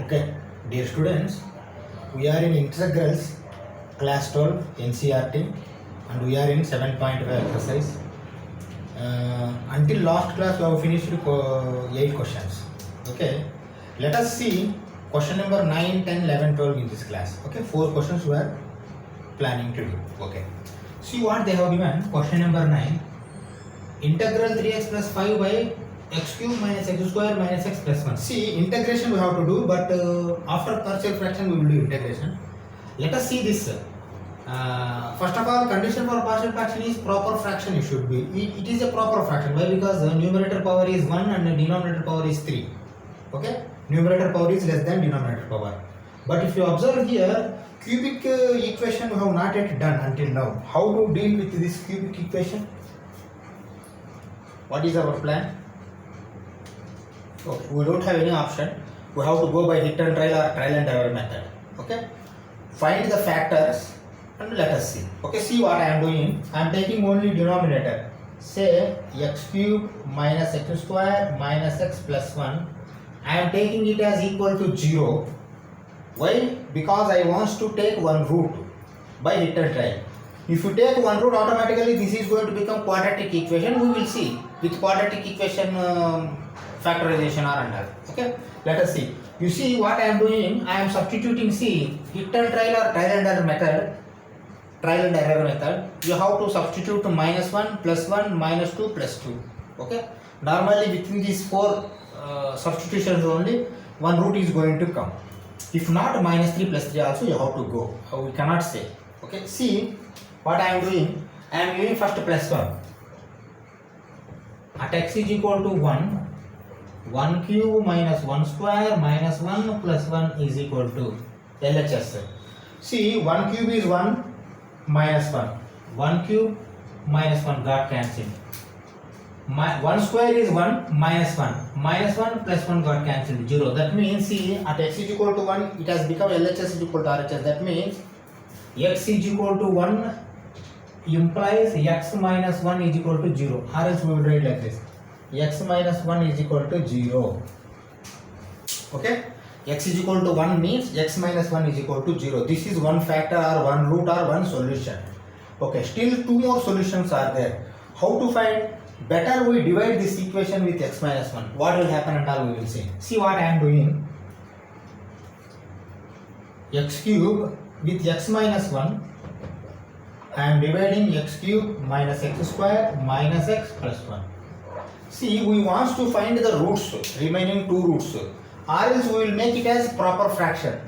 Okay, dear students, we are in integrals class 12 NCRT and we are in 7.5 exercise. Until last class we have finished 8 questions. Okay, let us see question number 9, 10, 11, 12 in this class. Okay, 4 questions we are planning to do. Okay, see what they have given. Question number 9, integral 3x plus 5 by x cube minus x square minus x plus 1. See, integration we have to do, but after partial fraction we will do integration. Let us see this. First of all, condition for partial fraction is proper fraction it should be. It is a proper fraction. Why? Because the numerator power is 1 and the denominator power is 3. Okay? Numerator power is less than denominator power. But if you observe here, cubic equation we have not yet done until now. How to deal with this cubic equation? What is our plan? Okay, we don't have any option. We have to go by hit and trial or trial and error method. Okay, find the factors and let us see. Okay, see what I am doing. I am taking only denominator. Say x cube minus x square minus x plus 1. I am taking it as equal to 0. Why? Because I want to take one root by hit and trial. If you take one root, automatically this is going to become quadratic equation. We will see with quadratic equation factorization or under. Okay, let us see. You see what I am doing? I am substituting. See, hit and trial or trial and error method. Trial and error method. You have to substitute minus 1, plus 1, minus 2, plus 2. Okay. Normally within these 4 substitutions only one root is going to come. If not, minus 3 plus 3 also you have to go. We cannot say. Okay. See what I am doing. I am using first plus 1. At x is equal to 1. 1 cube minus 1 square minus 1 plus 1 is equal to LHS. See, 1 cube is 1 minus 1. 1 cube minus 1 got cancelled. 1 square is 1 minus 1. Minus 1 plus 1 got cancelled. 0. That means, see, at x is equal to 1, it has become LHS is equal to RHS. That means, x is equal to 1 implies x minus 1 is equal to 0. Or else we will write like this. X minus 1 is equal to 0. Okay, x is equal to 1 means x minus 1 is equal to 0. This is one factor or one root or one solution. Okay, still 2 more solutions are there. How to find? Better we divide this equation with x minus 1. What will happen and all we will see. See what I am doing. X cube with x minus 1. I am dividing x cube minus x square minus x plus 1. See, we want to find the roots, remaining 2 roots, or else we will make it as proper fraction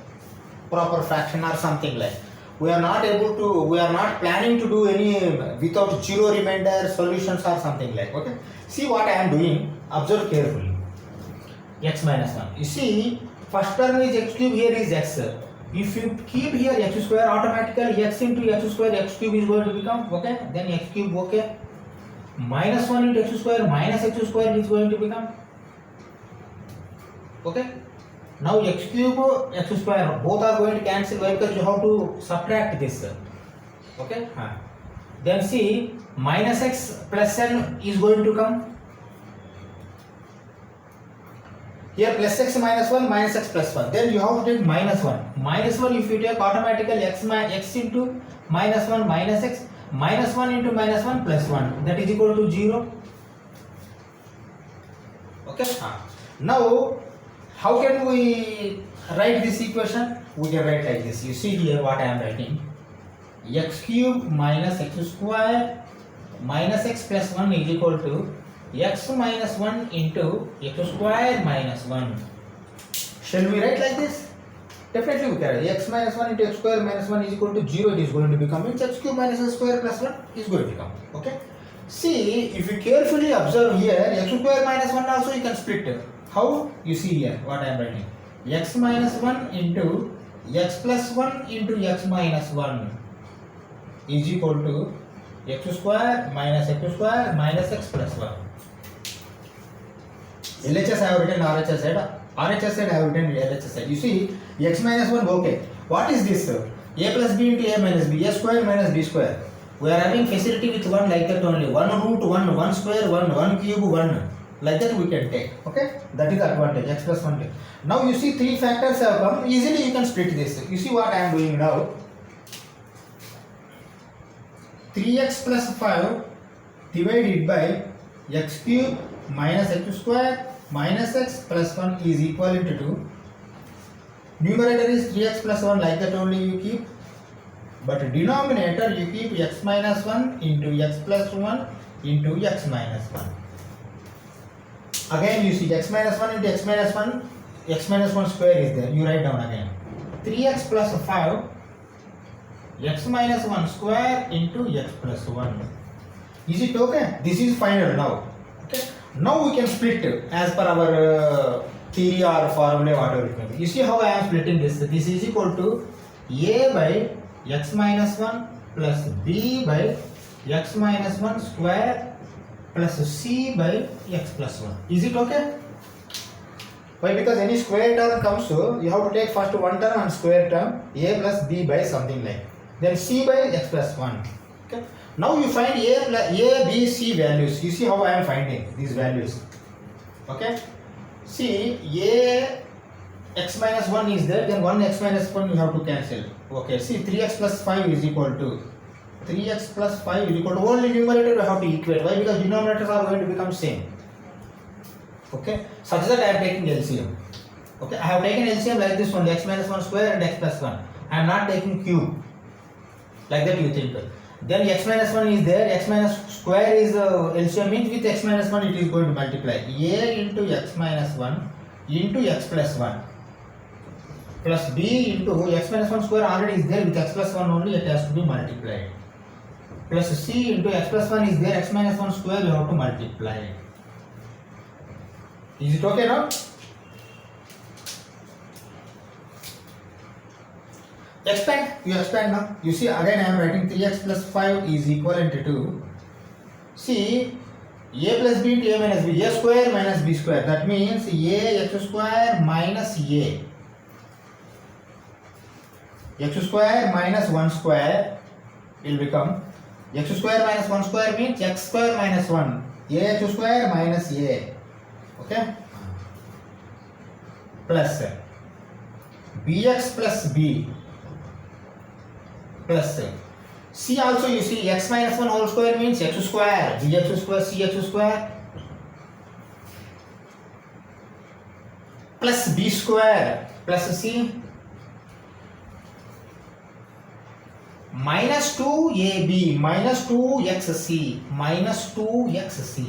or something like. We are not planning to do any without 0 remainder solutions or something like. Okay. See what I am doing. Observe carefully. X minus 1. You see, first term is x cube. Here is x. If you keep here x square, automatically x into x square, x cube is going to become. Okay. Then x cube. Okay. Minus 1 into x square minus x square is going to become. Okay. Now x cube, x square both are going to cancel. Why? Because you have to subtract this. Okay. Then see, minus x plus n is going to come. Here plus x minus 1 minus x plus 1. Then you have to take minus 1. Minus 1 if you take automatically x into minus 1 minus x. Minus 1 into minus 1 plus 1, that is equal to 0. Okay. Now, how can we write this equation? We can write like this. You see here what I am writing. X cube minus x square minus x plus 1 is equal to x minus 1 into x square minus 1. Shall we write like this? Definitely we can write x minus 1 into x square minus 1 is equal to 0. It is going to become x cube minus x square plus 1 is going to become. Okay. See, if you carefully observe here, x square minus 1 also you can split. How? You see here what I am writing. X minus 1 into x plus 1 into x minus 1 is equal to x square minus x plus 1. LHS I have written RHS side. RHS side I have written LHS side. You see, x minus 1, okay. What is this? A plus b into a minus b, a square minus b square. We are having facility with 1 like that only. 1 root 1, 1 square 1, 1 cube 1. Like that we can take. Okay, that is the advantage, x plus 1. Now you see 3 factors have come, easily you can split this. You see what I am doing now. 3x plus 5 divided by x cube minus x square minus x plus 1 is equal to 2. Numerator is 3x plus 1, like that only you keep. But denominator you keep x minus 1 into x plus 1 into x minus 1. Again you see x minus 1 into x minus 1, x minus 1 square is there. You write down again. 3x plus 5, x minus 1 square into x plus 1. Is it okay? This is final now. Okay. Now we can split as per our theory or formula, whatever it may be. You see how I am splitting this? This is equal to a by x minus 1 plus b by x minus 1 square plus c by x plus 1. Is it okay? Why? Because any square term comes, so you have to take first one term and square term, a plus b by something like, then c by x plus 1. Okay. Now you find a, b, c values. You see how I am finding these values. Okay. See, a x minus 1 is there, then 1 x minus 1 you have to cancel. Okay. See, 3x plus 5 is equal to 3x plus 5 is equal to, only numerator you have to equate. Why? Because denominators are going to become same. Okay. Such that I am taking LCM. Okay. I have taken LCM like this one, x minus 1 square and x plus 1. I am not taking cube. Like that you think. Then x minus 1 is there, x minus square is LCM, means with x minus 1 it is going to multiply. A into x minus 1 into x plus 1 plus b into x minus 1 square already is there, with x plus 1 only it has to be multiplied. Plus c into x plus 1 is there, x minus 1 square you have to multiply. Is it okay now? Expand, you expand now. You see, again I am writing 3x plus 5 is equivalent to, see, a plus b into a minus b, a square minus b square. That means a x square minus a. X square minus 1 square will become, x square minus 1 square means x square minus 1. A square minus a. Okay? Plus bx plus b. Plus c also, you see, x minus 1 whole square means x square, bx square, cx square plus b square plus c minus 2ab minus 2xc minus 2xc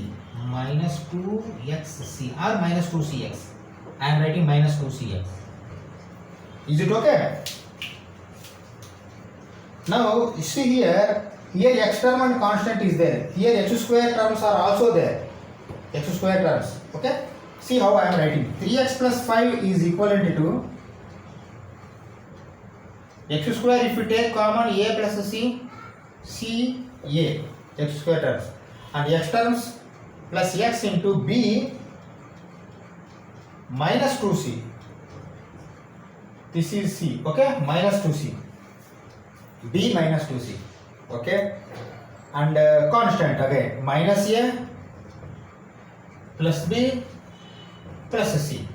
minus 2xc or minus 2cx. I am writing minus 2cx. Is it okay? Now you see here x term and constant is there. Here x square terms are also there. X square terms. Okay. See how I am writing. 3x plus 5 is equivalent to x square. If you take common, a plus c, c a, x square terms, and x terms plus x into b minus 2c. This is c. Okay. Minus 2c. B minus 2c. Okay. And constant again, minus a plus b plus c.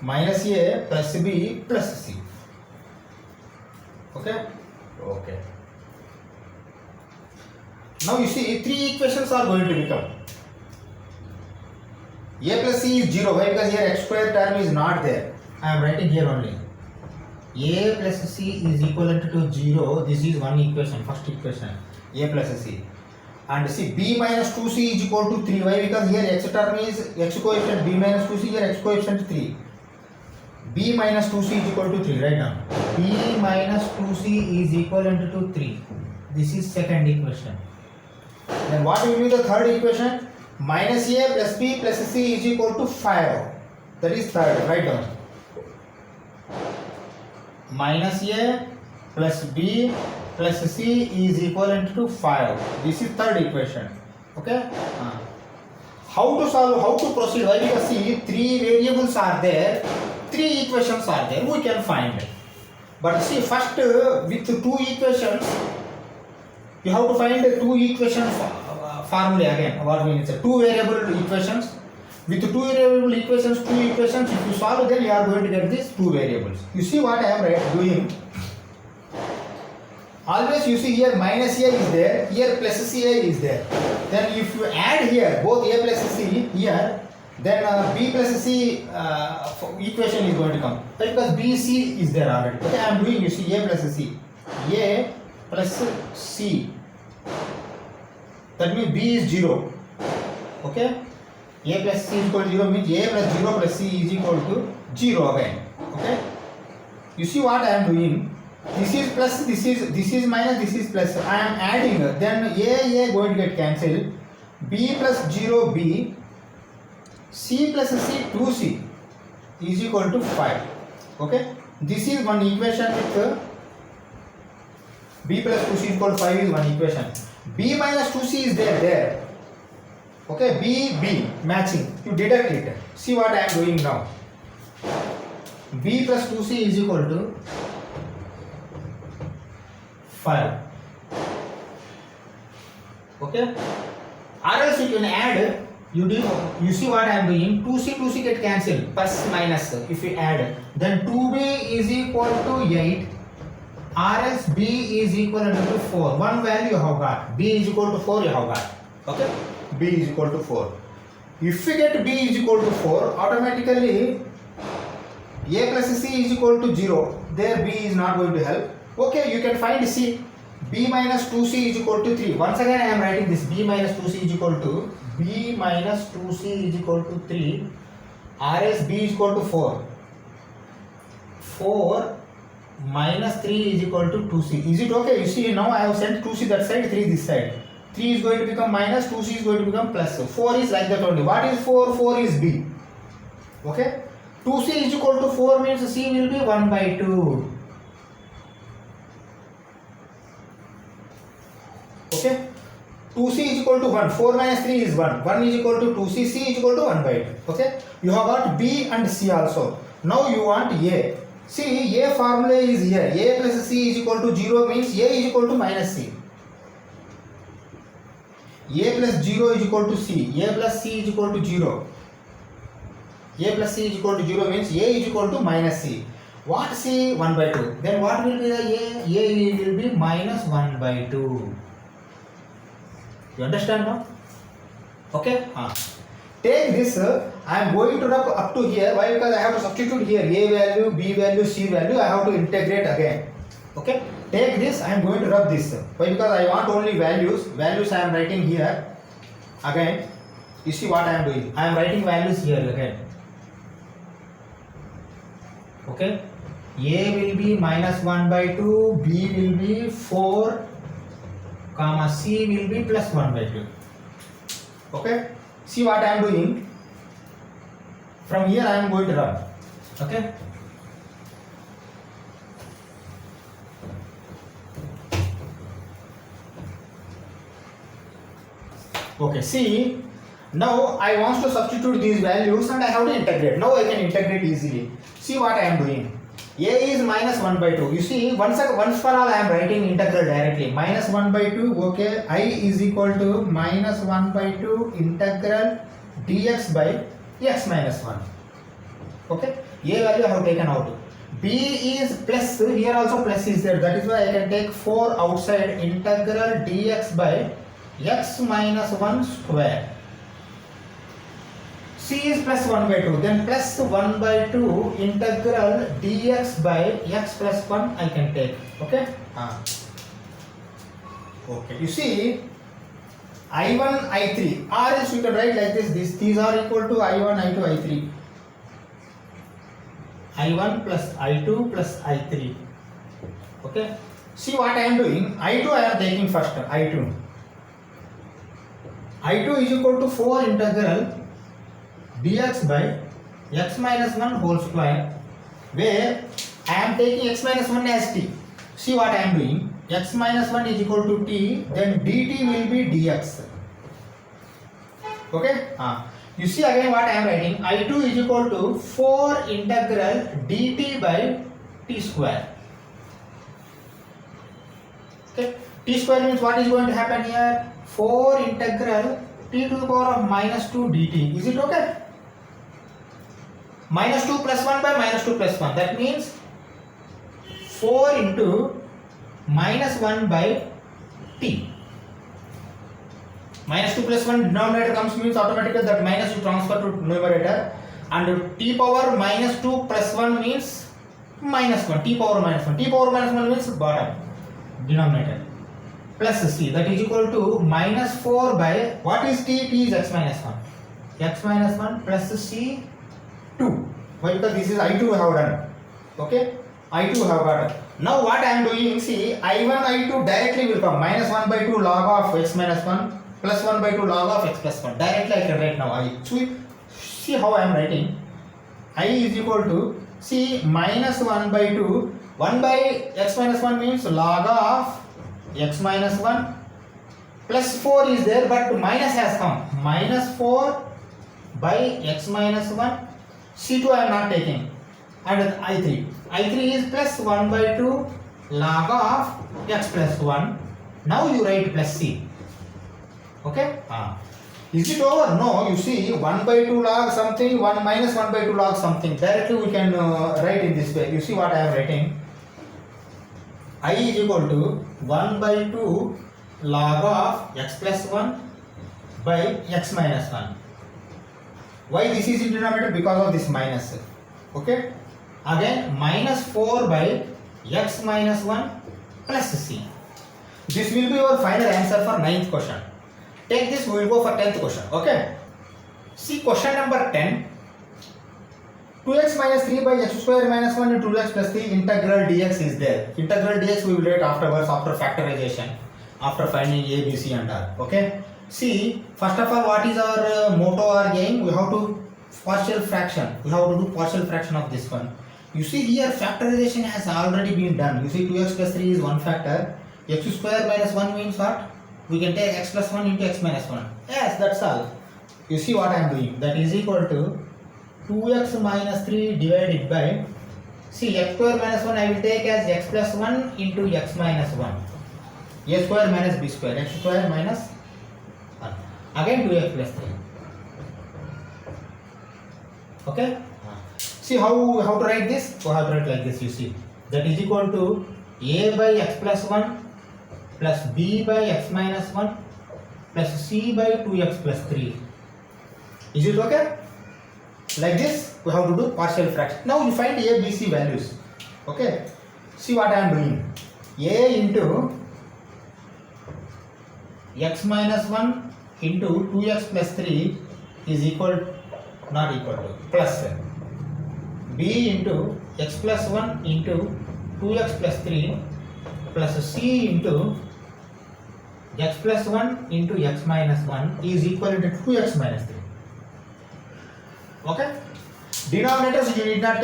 Minus a plus b plus c. Okay. Okay. Now you see, 3 equations are going to become. A plus c is 0. Why? Because here x square term is not there. I am writing here only. A plus c is equivalent to 0. This is one equation, first equation. A plus c. And see, b minus 2c is equal to 3. Why? Because here x term is x coefficient b minus 2c, here x coefficient 3. B minus 2c is equal to 3. Right now. B minus 2c is equivalent to 3. This is second equation. Then what will be the third equation? Minus a plus b plus c is equal to 5. That is third. Write down. Minus a plus b plus c is equivalent to 5. This is third equation. Okay. How to solve? How to proceed? Why? Because see, 3 variables are there, 3 equations are there. We can find. But see, first with 2 equations, you have to find 2 equations formula again. What means two variable equations. With two variable equations, if you solve, then you are going to get these two variables. You see what I am doing? Always you see here minus a is there, here plus ca is there. Then if you add here both a plus c here, then b plus c equation is going to come. Because b c is there already. Okay, I am doing, you see, a plus c. That means b is 0. Okay, a plus c is equal to 0 means a plus 0 plus c is equal to 0 again. Okay, you see what I am doing? This is plus, this is minus, this is plus. I am adding. Then a going to get cancelled. B plus 0 b, c plus c 2c is equal to 5. Okay, this is one equation with b plus 2c is equal to 5 is one equation. B minus 2c is there. Okay, b matching. You deduct it. See what I am doing now. B plus 2c is equal to 5. Okay, or else you can add. You see what I am doing? 2c get cancelled, plus minus. If you add, then 2b is equal to 8, or else b is equal to 4. One value you have got. B is equal to 4 you have got. Okay, b is equal to 4. If you get b is equal to 4, automatically a plus c is equal to 0. There b is not going to help. Okay, you can find c. B minus 2c is equal to 3. Once again I am writing this. B minus 2c is equal to 3, or else b is equal to 4. 4 minus 3 is equal to 2c. Is it okay? You see, now I have sent 2c that side, 3 this side. 3 is going to become minus, 2c is going to become plus. 4 is like that only. What is 4? 4 is b. Okay, 2c is equal to 4 means c will be 1 by 2. Okay, 2c is equal to 1. 4 minus 3 is 1. 1 is equal to 2c. C is equal to 1 by 2. Okay, you have got b and c also. Now you want a. See, a formula is here. A plus c is equal to 0 means a is equal to minus c. A plus 0 is equal to c. A plus c is equal to 0. A plus c is equal to 0 means a is equal to minus c. What c? 1 by 2. Then what will be the a? A will be minus 1 by 2. You understand now? Okay. Take this. I am going to rub up to here. Why? Because I have to substitute here a value, b value, c value. I have to integrate again. Okay. Take this. I am going to rub this. Why? Because I want only values. Values I am writing here. Again, you see what I am doing. I am writing values here again. Okay. A will be minus 1 by 2. B will be 4. Comma c will be plus 1 by 2. Okay, see what I am doing. From here I am going to run. Okay, okay, see, now I want to substitute these values and I have to integrate. Now I can integrate easily. See what I am doing. A is minus 1 by 2. You see, once for all I am writing integral directly. Minus 1 by 2, okay. I is equal to minus 1 by 2 integral dx by x minus 1. Okay. A value I have taken out. B is plus, here also plus is there. That is why I can take 4 outside. Integral dx by x minus 1 square. C is plus 1 by 2, then plus 1 by 2 integral dx by x plus 1 I can take. Okay. Okay. You see, I1, I3, or else you can write like this. These are equal to I1, I2, I3. I1 plus I2 plus I3. Okay. See what I am doing. I2 I am taking first. I2. I2 is equal to 4 integral dx by x minus 1 whole square, where I am taking x minus 1 as t. See what I am doing. X minus 1 is equal to t, then dt will be dx. Okay. You see again what I am writing. I2 is equal to 4 integral dt by t square. Okay. T square means what is going to happen here? 4 integral t to the power of minus 2 dt. Is it okay? Minus 2 plus 1 by minus 2 plus 1. That means 4 into minus 1 by t. Minus 2 plus 1 denominator comes means automatically that minus you transfer to numerator, and t power minus 2 plus 1 means minus 1. T power minus 1. T power minus 1 means bottom denominator. Plus c, that is equal to minus 4 by, what is t? T is x minus 1. X minus 1 plus c 2. Why? Because this is I2 we have done. Okay? I2 have got. Now what I am doing, see, I1, I2 directly will come. Minus 1 by 2 log of x minus 1 plus 1 by 2 log of x plus 1. Directly I can write now I. See how I am writing. I is equal to, see, minus 1 by 2. 1 by x minus 1 means log of x minus 1 plus 4 is there, but minus has come. Minus 4 by x minus 1. C2 I am not taking. And I3. I3 is plus 1 by 2 log of x plus 1. Now you write plus c. Okay? Is it over? No. You see 1 by 2 log something, 1 minus 1 by 2 log something. Directly we can write in this way. You see what I am writing? I is equal to 1 by 2 log of x plus 1 by x minus 1. Why this is in denominator? Because of this minus. Okay? Again minus 4 by x minus 1 plus c. This will be your final answer for 9th question. Take this, we will go for 10th question. Okay? See question number 10. 2x minus 3 by x square minus 1 into 2x plus 3 integral dx is there. Integral dx we will write afterwards, after factorization, after finding a, b, c and r. Okay? See, first of all, what is our motto or game? We have to partial fraction. We have to do partial fraction of this one. You see here factorization has already been done. You see 2x plus 3 is one factor. X square minus 1 means what? We can take x plus 1 into x minus 1. Yes, that's all. You see what I am doing? That is equal to 2x minus 3 divided by, see, x square minus 1 I will take as x plus 1 into x minus 1. A square minus b square. X square minus 1. Again 2x plus 3. Okay? See how to write this? We have to write like this, you see. That is equal to a by x plus 1 plus b by x minus 1 plus c by 2x plus 3. Is it okay? Like this, we have to do partial fraction. Now you find a, b, c values. Okay? See what I am doing. A into x minus 1 into 2x plus 3 is equal, not equal to, plus b into x plus 1 into 2x plus 3 plus c into x plus 1 into x minus 1 is equal to 2x minus 3. Okay? Denominators you need not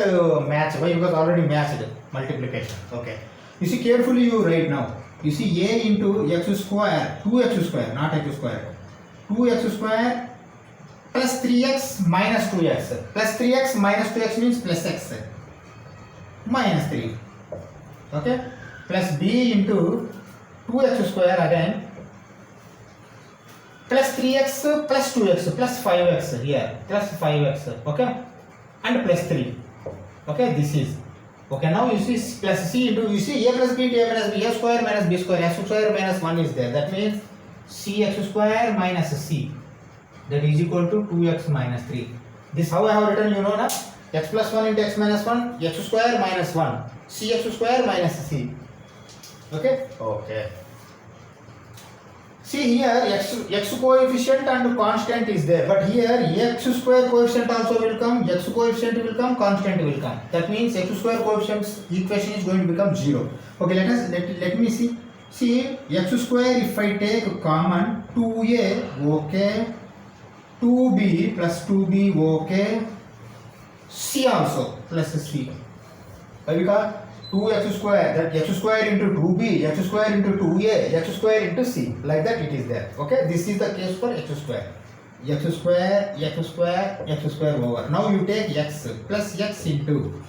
match. Why? Because already matched multiplication. Okay. You see carefully you write now. You see a into x square, 2x square, not x square. 2x square plus 3x minus 2x. Plus 3x minus 2x means plus x minus 3. Okay? Plus b into 2x square again plus 3x plus 2x plus 5x here plus 5x. Okay? And plus 3. Okay? This is. Okay, now you see plus c into, you see a plus b into a minus b, a square minus b square, x square minus 1 is there. That means cx square minus c, that is equal to 2x minus 3. This how I have written, you know now, x plus 1 into x minus 1, x square minus 1, cx square minus c. Okay? Okay. See here x coefficient and constant is there, but here x square coefficient also will come, x coefficient will come, constant will come. That means x square coefficient equation is going to become 0. Okay, let me see. See, x square if I take common, 2a, okay, 2b plus 2b, okay, c also plus c. Why? Because 2x square, that x square into 2b, x square into 2a, x square into c, like that it is there. Okay, this is the case for x square. X square, x square, x square over. Now you take x plus x into,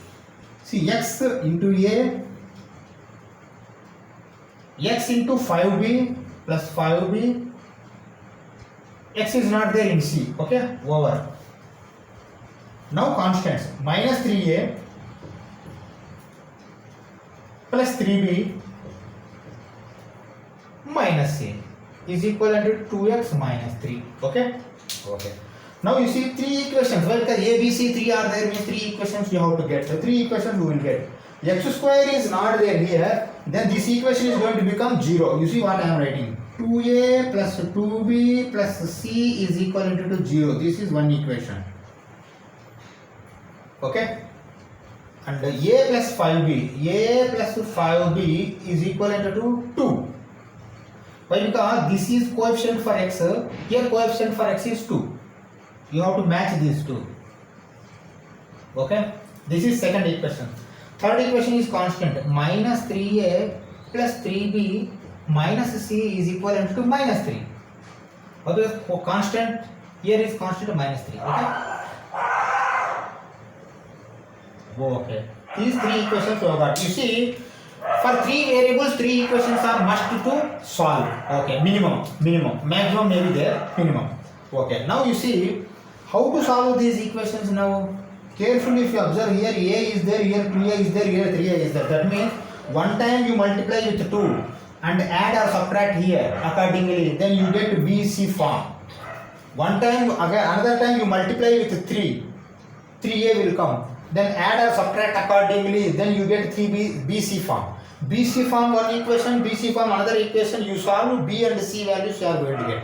see, x into a, x into 5b plus 5b x is not there in C. Okay, over. Now constants, minus 3a plus 3b minus c is equivalent to 2x minus 3. Okay. Okay. Now you see three equations. Well, because a, b, c, 3 are there, means three equations you have to get. So three equations you will get. X square is not there here, then this equation is going to become 0. You see what I am writing? 2a plus 2b plus c is equivalent to 0. This is one equation. Okay. And a plus 5b is equivalent to 2. Why? Because this is coefficient for x, here coefficient for x is 2. You have to match these two. Okay. This is second equation. Third equation is constant. Minus 3a plus 3b minus c is equivalent to minus 3. Okay. For constant, here is constant minus 3. Okay. Okay. These three equations you have got. You see, for three variables, three equations are must to solve. Okay. Minimum. Maximum may be there. Minimum. Okay. Now you see how to solve these equations now. Carefully, if you observe, here a is there, here 2a is there, here 3a is there. That means one time you multiply with 2 and add or subtract here accordingly, then you get BC form. One time, again, another time you multiply with 3, 3a will come. Then add or subtract accordingly, then you get 3b, BC form. BC form one equation, BC form another equation, you solve B and C values you are going to get.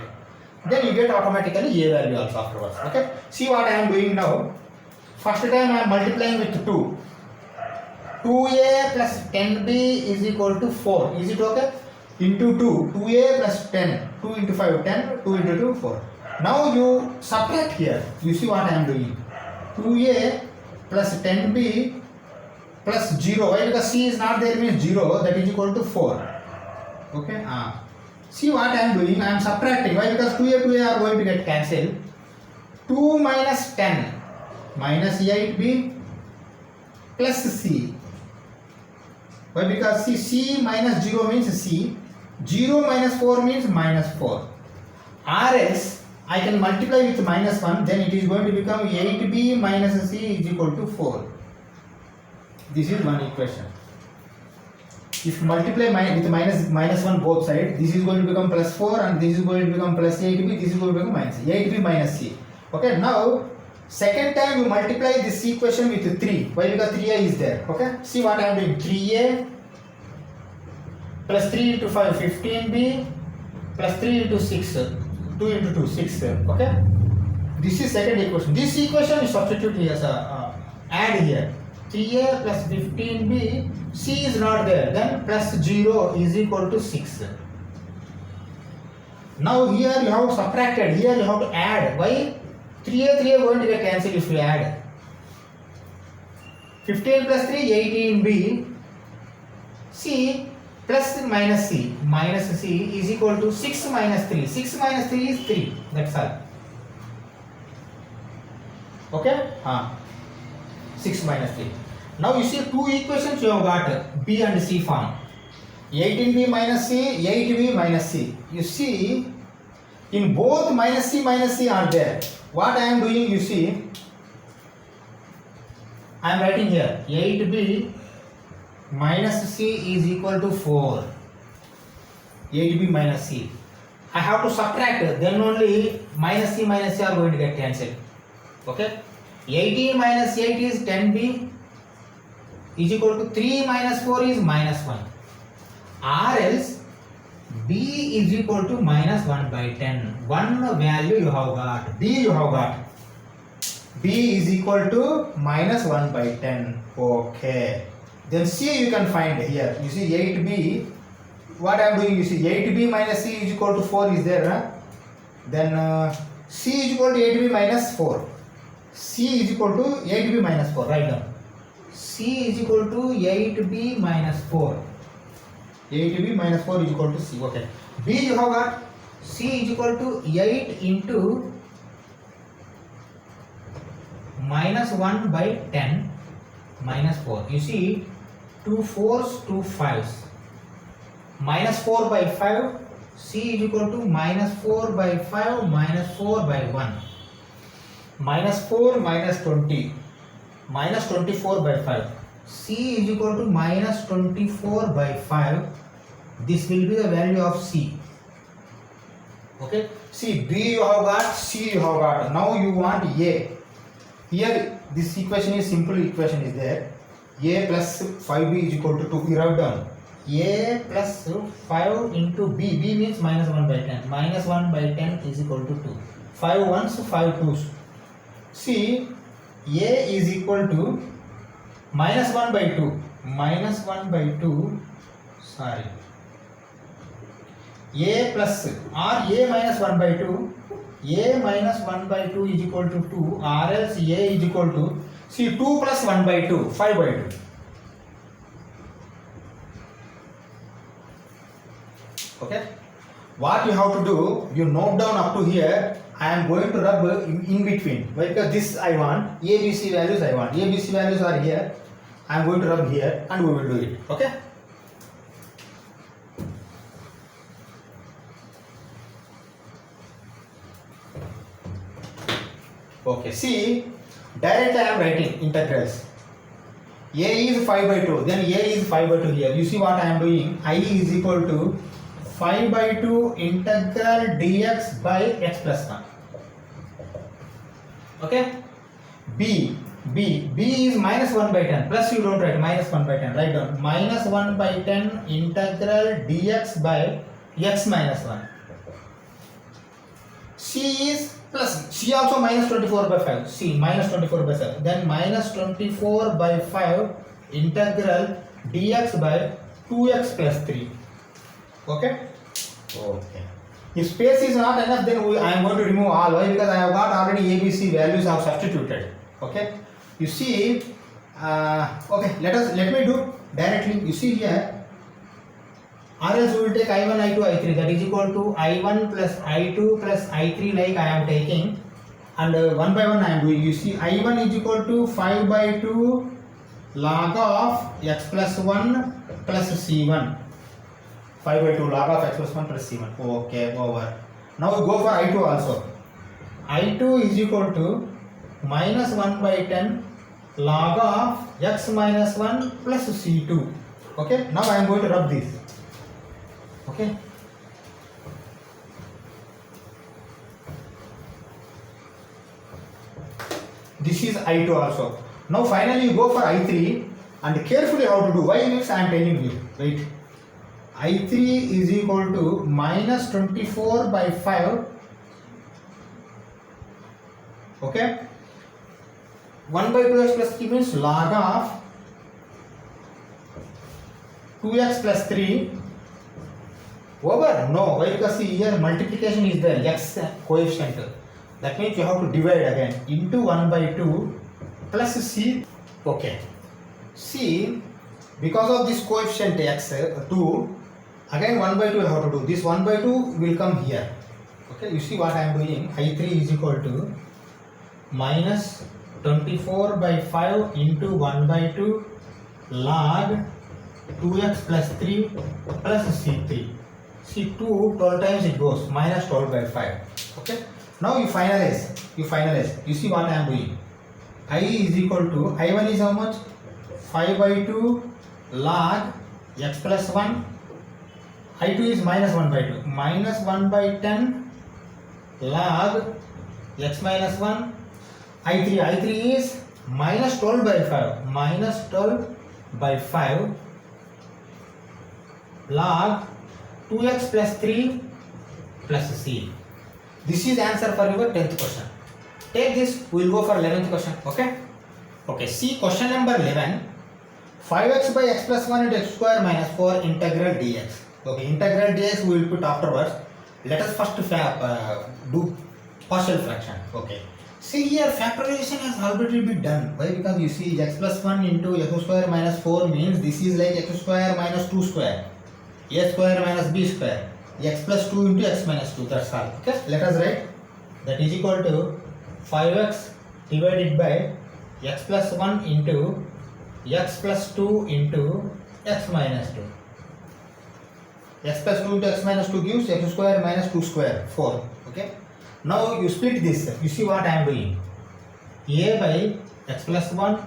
Then you get automatically A value also afterwards. Okay. See what I am doing now. First time I am multiplying with 2. 2a plus 10b is equal to 4. Is it okay? Into 2. 2a plus 10. 2 into 5, 10. 2 into 2, 4. Now you subtract here. You see what I am doing. 2a plus 10b plus 0. Why? Because c is not there, means 0. That is equal to 4. Okay. See what I am doing. I am subtracting. Why? Because 2a are going to get cancelled. 2 minus 10 minus 8b plus c. Why? Because c minus 0 means c. 0 minus 4 means minus 4. Or else I can multiply with minus 1, then it is going to become 8b minus c is equal to 4. This is one equation. If you multiply with minus 1 both sides, this is going to become plus 4 and this is going to become plus 8b, this is going to become minus 8b minus c. Okay, now second time you multiply this equation with 3. Why? Because 3a is there. Okay, see what I am doing. 3a plus 3 into 5, 15b plus 3 into 6, 2 into 2, 6. Okay, this is second equation. This equation is substitute here, add here. 3a plus 15b, c is not there, then plus 0 is equal to 6. Now here you have subtracted, here you have to add. Why? 3a going to get cancelled if you add. 15 plus 3, 18b, c plus minus c. Minus c is equal to 6 minus 3. 6 minus 3 is 3. That's all. Okay? 6 minus 3. Now you see two equations you have got, B and C form. 18b minus c, 8b minus c. You see, in both minus c are there. What I am doing, you see, I am writing here 8b minus c is equal to 4. 8b minus c. I have to subtract, then only minus c are going to get cancelled. Okay? 18 minus 8 is 10b is equal to 3 minus 4 is minus 1. Or else b is equal to minus 1 by 10. One value you have got. B you have got. B is equal to minus 1 by 10. Okay. Then C you can find here. You see 8b. What I am doing, you see 8b minus c is equal to 4 is there. Huh? Then c is equal to 8b minus 4. C is equal to 8b minus 4. Write down. C is equal to 8b minus 4. 8b minus 4 is equal to C. Okay. B you have got. C is equal to 8 into minus 1 by 10 minus 4. You see, 2 4s, 2 5s. Minus 4 by 5, C is equal to minus 4 by 5 minus 4 by 1. Minus 4 minus 20. Minus 24 by 5. C is equal to minus 24 by 5. This will be the value of C. Okay. See, B you have got, C you have got. Now you want A. Here this equation is simple equation is there. A plus 5B is equal to 2. We write down. A plus 5 into B. B means minus 1 by 10. Minus 1 by 10 is equal to 2. 5 ones, 5 twos. See, A is equal to minus 1 by 2. Minus 1 by 2. Sorry. A plus or A minus 1 by 2. A minus 1 by 2 is equal to 2, or else A is equal to, see, 2 plus 1 by 2, 5 by 2. Okay. What you have to do, you note down up to here. I am going to rub in between. Why? Because this I want, ABC values I want. ABC values are here. I am going to rub here and we will do it. Okay. Okay, see, directly I am writing integrals. A is 5 by 2, then A is 5 by 2 here. You see what I am doing? I is equal to 5 by 2 integral dx by x plus 1. Okay? B is minus 1 by 10. Plus you don't write, minus 1 by 10. Write down. Minus 1 by 10 integral dx by x minus 1. C is plus, C also minus 24 by 5. C minus 24 by 7. Then minus 24 by 5 integral dx by 2x plus 3. Okay? Okay. If space is not enough, then I am going to remove all. Why? Because I have got already ABC values I have substituted. Okay? You see, okay, let me do directly. You see here, or else we will take I1, I2, I3, that is equal to I1 plus I2 plus I3 like I am taking, and one by one I am doing. You see, I1 is equal to 5 by 2 log of x plus 1 plus C1. 5 by 2 log of x plus 1 plus C1. Okay, over. Now we go for I2 also. I2 is equal to minus 1 by 10 log of x minus 1 plus C2. Okay, now I am going to rub this. Okay. This is I2 also. Now finally you go for I3 and carefully how to do. Why means I am telling you. Wait. I3 is equal to minus 24 by 5. Okay. 1 by 2x plus 3 means log of 2x plus 3 over. No, why? Because see here multiplication is there, x coefficient. That means you have to divide again into 1 by 2 plus c. Okay. See, because of this coefficient x 2, again 1 by 2 you have to do. This 1 by 2 will come here. Okay, you see what I am doing. I3 is equal to minus 24 by 5 into 1 by 2 log 2x plus 3 plus c3. See, 2 12 times it goes, minus 12 by 5. Okay. Now you finalize. You see what I am doing. I is equal to, I1 is how much? 5 by 2 log x plus 1. I2 is minus 1 by 2. Minus 1 by 10 log x minus 1. I3 is minus 12 by 5. Minus 12 by 5 log 2x plus 3 plus c. This is answer for your 10th question. Take this, we will go for 11th question. Okay? Okay, see question number 11. 5x by x plus 1 into x square minus 4 integral dx. Okay, integral dx we will put afterwards. Let us first do partial fraction. Okay. See here, factorization has already been done. Why? Because you see x plus 1 into x square minus 4 means this is like x square minus 2 square. A square minus b square. X plus 2 into x minus 2. That's all. Okay. Let us write. That is equal to 5x divided by x plus 1 into x plus 2 into x minus 2. x plus 2 into x minus 2 gives x square minus 2 square, 4. Okay. Now you split this. You see what I am doing. A by x plus 1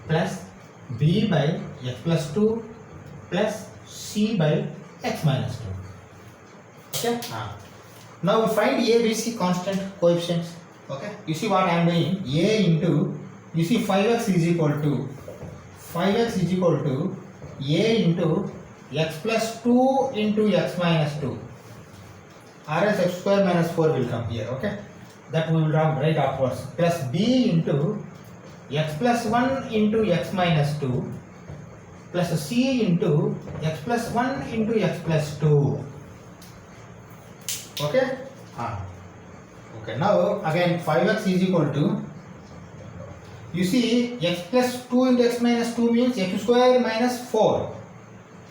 plus b by x plus 2 plus c by x minus 2. Okay. Now we find a, b, c constant coefficients. Okay. You see what I am doing. A into, you see 5x is equal to a into x plus 2 into x minus 2, or else x square minus 4 will come here. Okay, that we will write afterwards, plus b into x plus 1 into x minus 2 plus c into x plus 1 into x plus 2. Okay. Okay, now again 5x is equal to, you see x plus 2 into x minus 2 means x square minus 4,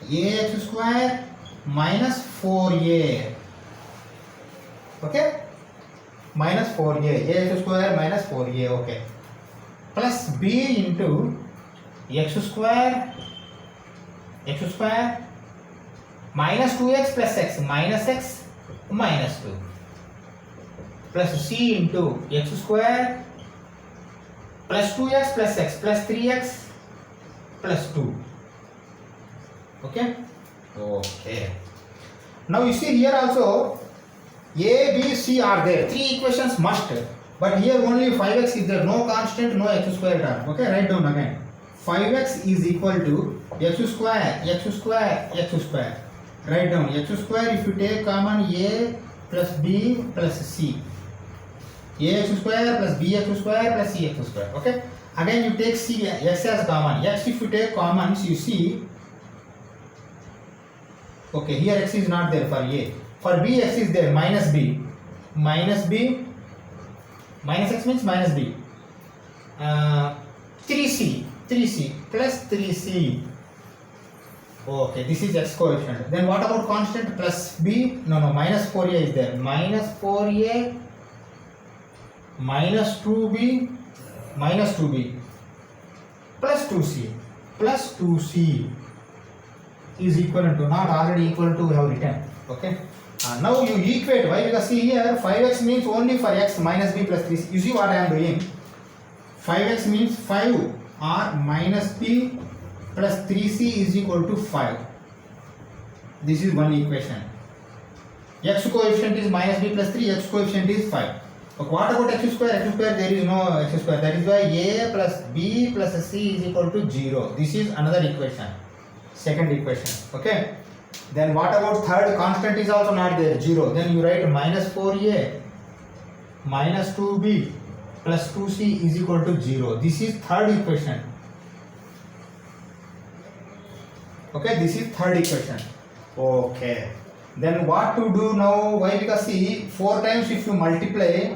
ax square minus 4a. Okay, minus 4a, ax square minus 4a. Okay, plus b into x square minus 2x plus x minus 2 plus c into x square plus 2x plus x plus 3x plus 2. Okay. Okay. Now you see here also a, b, c are there. 3 equations must. But here only 5x is there. No constant, no x square term. Okay. Write down again. 5x is equal to x square. Write down x square. If you take common a plus b plus c. Ax square plus bx square plus cx square. Okay. Again you take c, x as common. X if you take common, you see. Okay, here x is not there for a. For b, x is there, minus b. Minus x means minus b. 3c plus 3c. Okay, this is x coefficient. Then what about constant plus b? No, minus 4a is there. Minus 4a minus 2b plus 2c is equal to, not already equal to, we have written. Okay. Now you equate. Why? Because see here 5x means only for x minus b plus 3c. You see what I am doing. 5x means 5 or minus b plus 3c is equal to 5. This is one equation. X coefficient is minus b plus 3, x coefficient is 5. Okay, what about x square? X square, there is no x square. That is why a plus b plus c is equal to 0. This is another equation. Second equation. Okay. Then what about third? Constant is also not there, 0. Then you write minus 4a minus 2b plus 2c is equal to 0. This is third equation. Okay, this is third equation. Okay. Then what to do now? Why? Because see, 4 times if you multiply,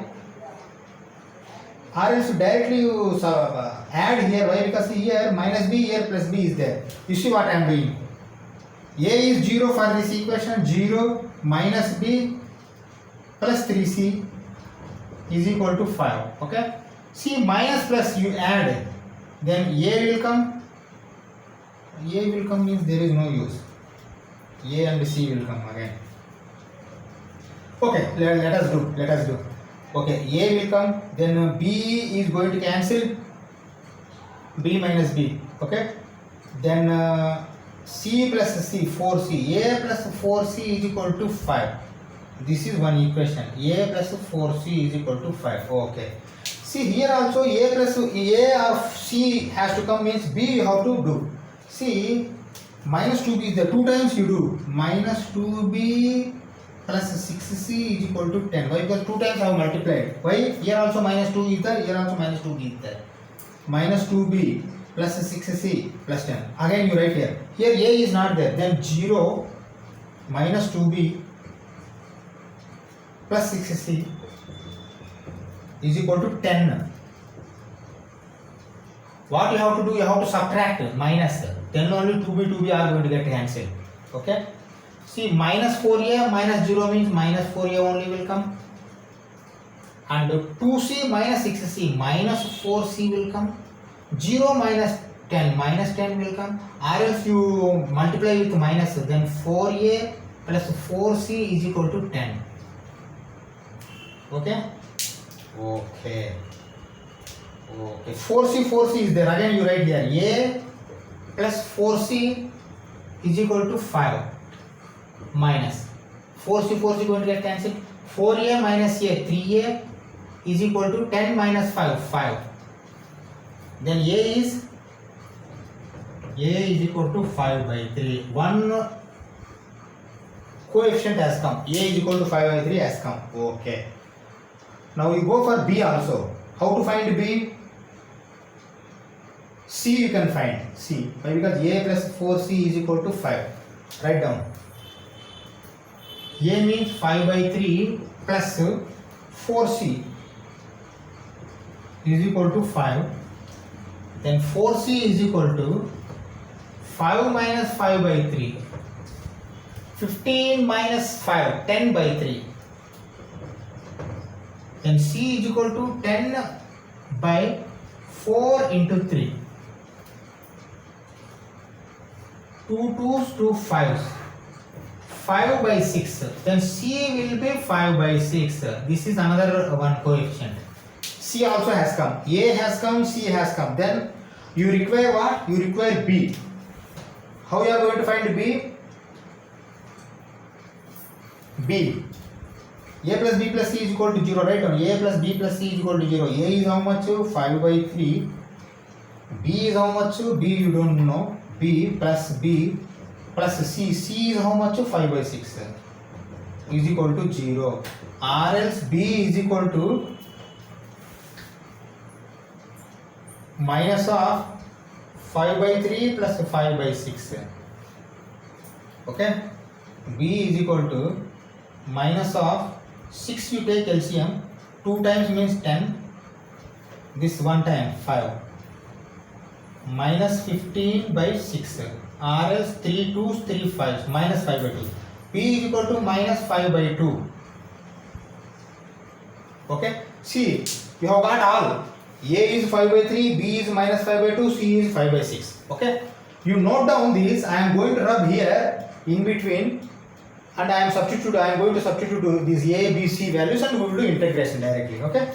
or else directly you add here. Why? Because here minus b, here plus b is there. You see what I am doing. A is 0 for this equation. 0 minus b plus 3c is equal to 5. Okay. See, minus plus you add, then a will come. A will come means there is no use. A and c will come again. Okay, let us do. Okay, a will come, then b is going to cancel, b minus b. Okay, then c plus c, 4c, a plus 4c is equal to 5. This is one equation. A plus 4c is equal to 5. Okay. See here also a plus a or c has to come, means b you have to do. See, minus 2b is there. 2 times you do. Minus 2b plus 6c is equal to 10. Why? Because 2 times I have multiplied. Why? Here also minus 2 is there. Here also minus 2b is there. Minus 2b plus 6c plus 10. Again you write here. Here a is not there. Then 0 minus 2b plus 6c is equal to 10. What you have to do? You have to subtract minus. Then only 2b are going to get cancelled. Okay. See, minus 4a minus 0 means minus 4a only will come. And 2c minus 6c minus 4c will come. 0 minus 10 will come. Or else you multiply with minus, then 4a plus 4c is equal to 10. Okay. 4c is there. Again you write there a plus 4c is equal to 5 minus 4c going to get cancelled. 4a minus a, 3a is equal to 10 minus 5. Then a is equal to 5 by 3. One coefficient has come. A is equal to 5 by 3 has come. Okay. Now we go for B also. How to find B? C you can find. C. Why? Because A plus 4C is equal to 5. Write down. A means 5 by 3 plus 4C is equal to 5. Then 4C is equal to 5 minus 5 by 3. 15 minus 5, 10 by 3. Then C is equal to 10 by 4 into 3. 2 2s, 2 5s. 5 by 6. Then C will be 5 by 6. This is another one coefficient. C also has come. A has come, C has come. Then you require what? You require B. How you are going to find B? B. A plus B plus C is equal to 0. Right on. A plus B plus C is equal to 0. A is how much? 5 by 3. B is how much? B you don't know. B plus C. C is how much? 5 by 6 is equal to 0. Or else B is equal to minus of 5 by 3 plus 5 by 6. Okay. B is equal to minus of 6 you take LCM. 2 times means 10. This 1 time 5. Minus 15 by 6. R else 3 2s 3 5s minus 5 by 2. P is equal to minus 5 by 2. Okay. See, you have got all. A is 5 by 3, B is minus 5 by 2, C is 5 by 6. Okay. You note down this. I am going to rub here in between, and I am going to substitute these A, B, C values, and we will do integration directly. Okay.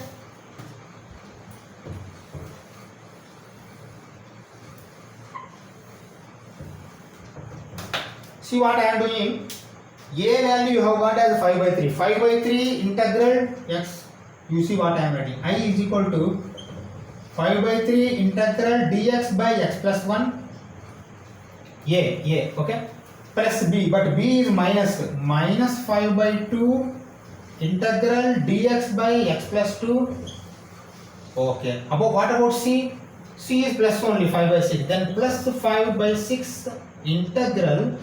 See what I am doing. A value you have got as 5 by 3. 5 by 3 integral x. You see what I am writing. I is equal to 5 by 3 integral dx by x plus 1. A. Okay. Plus B. But B is minus 5 by 2 integral dx by x plus 2. Okay. What about C? C is plus only 5 by 6. Then plus 5 by 6 integral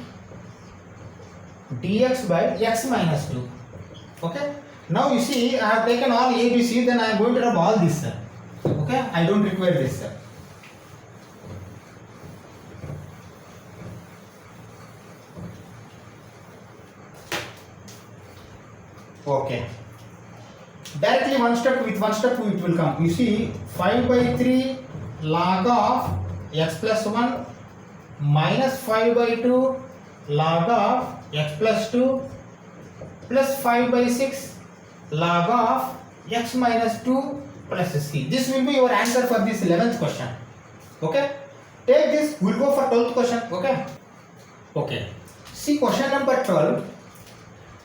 dx by x minus 2. Okay. Now you see, I have taken all A, B, C, then I am going to rub all this. Okay. I don't require this. Okay. Directly one step it will come. You see, 5 by 3 log of x plus 1 minus 5 by 2 log of x plus 2 plus 5 by 6 log of x minus 2 plus c. This will be your answer for this 11th question. Okay. Take this. We'll go for 12th question. Okay. See question number 12.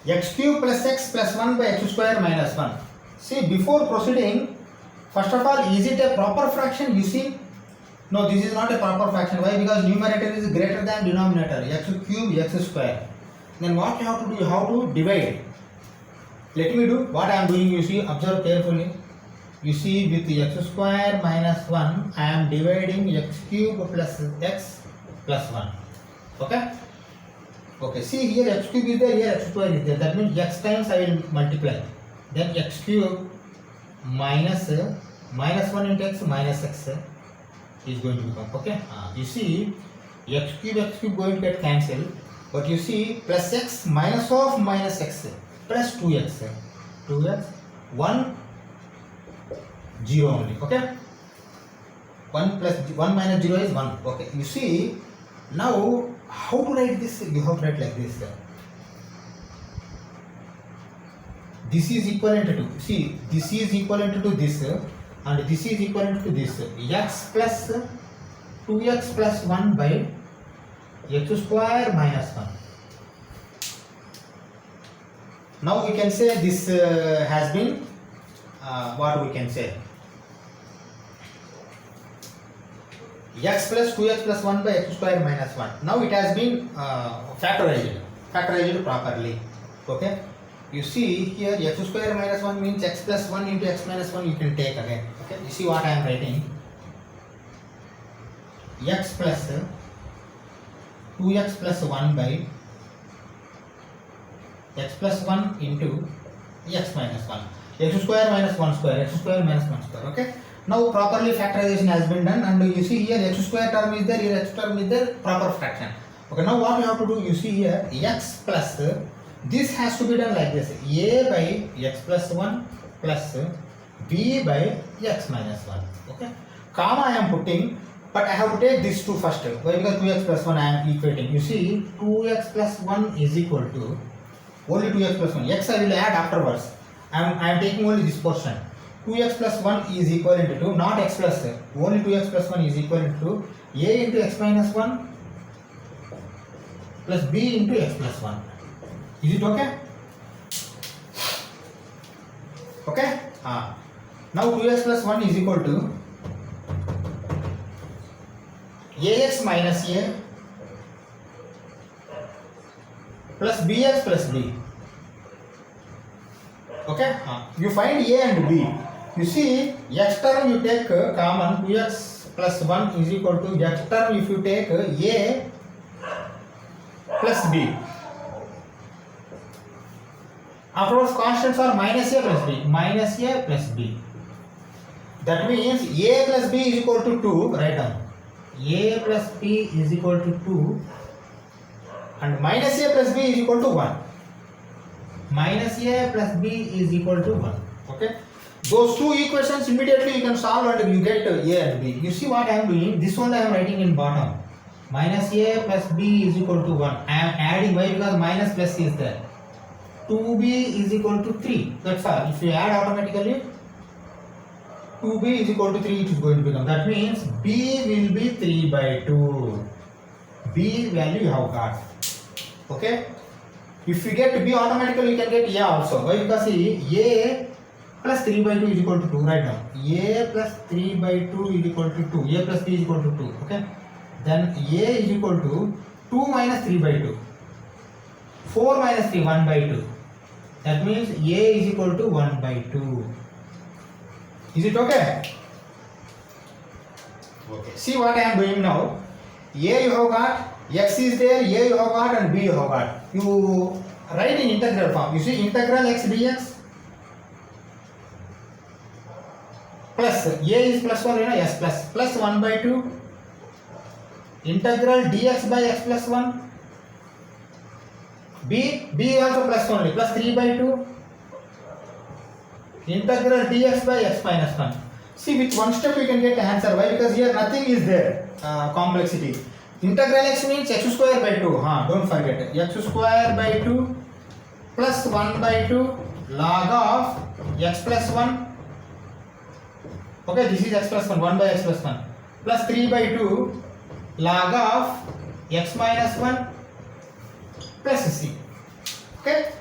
X cube plus x plus 1 by x square minus 1. See, before proceeding, first of all, is it a proper fraction? You see, no, this is not a proper fraction. Why? Because numerator is greater than denominator. X cube, x square. Then what you have to do? You have to divide. Let me do what I am doing. You see, observe carefully. You see, with x square minus 1, I am dividing x cube plus x plus 1. Okay. Okay, see here x cube is there, here x square is there. That means x times I will multiply. Then x cube minus 1 into x minus x is going to become. Okay. You see x cube going to get cancelled. But you see plus x minus of minus x plus 2x. 2x 1 0 only. Okay. 1 plus 1 minus 0 is 1. Okay. You see now. How to write this? You have to write like this. this is equivalent to, see, this is equivalent to this and this is equivalent to this, x plus 2x plus 1 by x square minus 1. Now we can say this has been what we can say, x plus 2x plus 1 by x square minus 1. Now it has been factorized properly. Okay, you see here x square minus 1 means x plus 1 into x minus 1 you can take again. Okay, you see what I am writing, x plus 2x plus 1 by x plus 1 into x minus 1, x square minus 1 square, x square minus 1 square. Okay, now properly factorization has been done, and you see here x square term is there, here x term is there, proper fraction. Okay, now what you have to do, you see here x plus, this has to be done like this, a by x plus 1 plus b by x minus 1. Okay, comma I am putting, but I have to take this 2 first. Why? Because 2x plus 1 I am equating. You see 2x plus 1 is equal to only 2x plus 1. X I will add afterwards. I am taking only this portion. 2x plus 1 is equivalent to, not x plus, only 2x plus 1 is equivalent to a into x minus 1 plus b into x plus 1. Is it okay? Okay? Now 2x plus 1 is equal to ax minus a plus bx plus b. Okay, you find a and b. You see x term you take common, 2x plus 1 is equal to x term if you take a plus b. Afterwards constants are minus a plus b, minus a plus b. That means a plus b is equal to 2, write down, a plus b is equal to 2 and minus a plus b is equal to 1. Minus a plus b is equal to 1. Okay, those two equations immediately you can solve and you get a and b. You see what I am doing, this one I am writing in bottom, minus a plus b is equal to 1. I am adding, why? Because minus plus is there. 2b is equal to 3, that's all. If you add automatically 2b is equal to 3, it is going to become, that means b will be 3 by 2. B value you have got. Okay, if you get b automatically you can get a also. Why? Because see, a plus 3 by 2 is equal to 2, right now a plus 3 by 2 is equal to 2, a plus b is equal to 2. Okay, then a is equal to 2 minus 3 by 2, 4 minus 3, 1 by 2. That means a is equal to 1 by 2. Is it okay? Okay, see what I am doing now. A you have got, x is there, a you have got and b you have got. You write in integral form. You see integral x dx plus a is plus 1, you know, s plus 1 by 2 integral dx by x plus 1, b also plus only, plus 3 by 2 integral dx by x minus 1. See, with one step you can get the answer. Why? Because here nothing is there, complexity. Integral x means x square by 2, don't forget, x square by 2 plus 1 by 2 log of x plus 1. Okay, this is x plus 1, 1 by x plus 1 plus 3 by 2 log of x minus 1 plus c. Okay,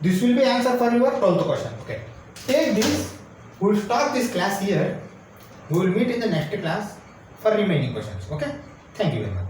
this will be answer for your 12th question. Okay, take this, we will stop this class here. We will meet in the next class for remaining questions. Okay, thank you very much.